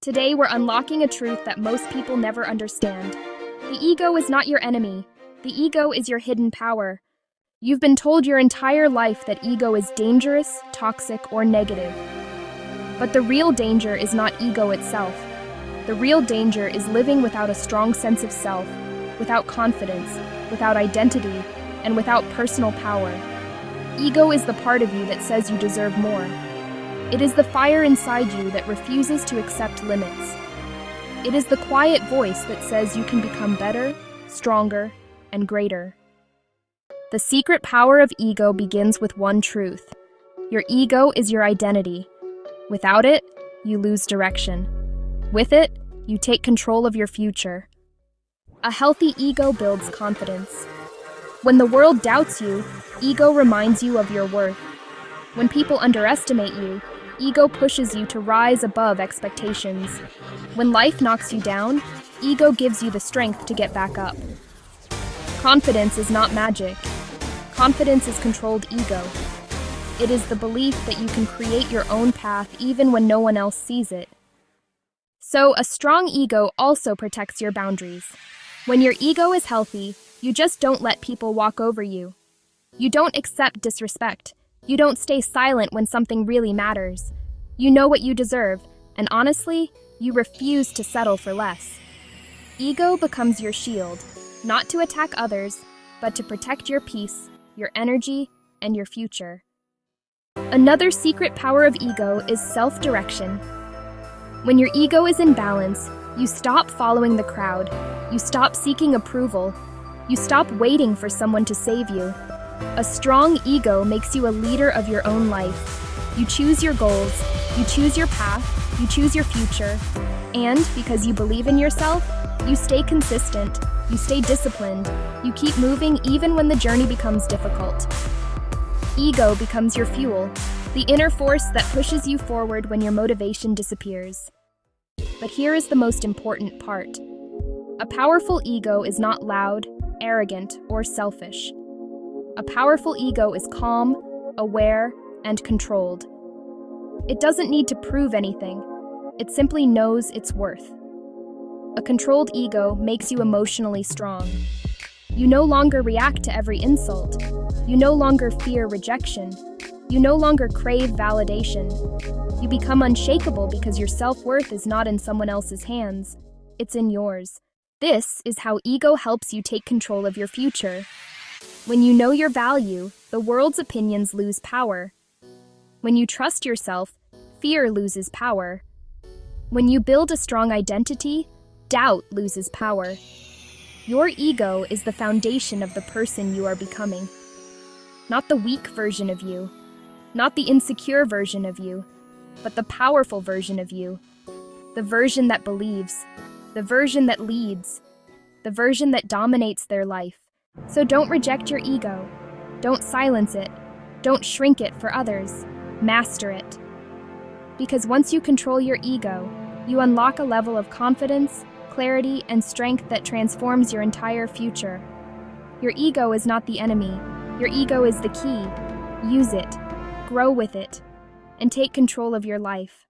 Today, we're unlocking a truth that most people never understand. The ego is not your enemy. The ego is your hidden power. You've been told your entire life that ego is dangerous, toxic, or negative. But the real danger is not ego itself. The real danger is living without a strong sense of self, without confidence, without identity, and without personal power. Ego is the part of you that says you deserve more. It is the fire inside you that refuses to accept limits. It is the quiet voice that says you can become better, stronger, and greater. The secret power of ego begins with one truth. Your ego is your identity. Without it, you lose direction. With it, you take control of your future. A healthy ego builds confidence. When the world doubts you, ego reminds you of your worth. When people underestimate you, ego pushes you to rise above expectations. When life knocks you down, ego gives you the strength to get back up. Confidence is not magic. Confidence is controlled ego. It is the belief that you can create your own path even when no one else sees it. So, a strong ego also protects your boundaries. When your ego is healthy, you just don't let people walk over you. You don't accept disrespect. You don't stay silent when something really matters. You know what you deserve, and honestly, you refuse to settle for less. Ego becomes your shield, not to attack others, but to protect your peace, your energy, and your future. Another secret power of ego is self-direction. When your ego is in balance, you stop following the crowd. You stop seeking approval. You stop waiting for someone to save you. A strong ego makes you a leader of your own life. You choose your goals, you choose your path, you choose your future. And because you believe in yourself, you stay consistent, you stay disciplined, you keep moving even when the journey becomes difficult. Ego becomes your fuel, the inner force that pushes you forward when your motivation disappears. But here is the most important part. A powerful ego is not loud, arrogant, or selfish. A powerful ego is calm, aware, and controlled. It doesn't need to prove anything. It simply knows its worth. A controlled ego makes you emotionally strong. You no longer react to every insult. You no longer fear rejection. You no longer crave validation. You become unshakable because your self-worth is not in someone else's hands. It's in yours. This is how ego helps you take control of your future. When you know your value, the world's opinions lose power. When you trust yourself, fear loses power. When you build a strong identity, doubt loses power. Your ego is the foundation of the person you are becoming. Not the weak version of you, not the insecure version of you, but the powerful version of you. The version that believes, the version that leads, the version that dominates their life. So don't reject your ego. Don't silence it. Don't shrink it for others. Master it. Because once you control your ego, you unlock a level of confidence, clarity, and strength that transforms your entire future. Your ego is not the enemy. Your ego is the key. Use it, grow with it, and take control of your life.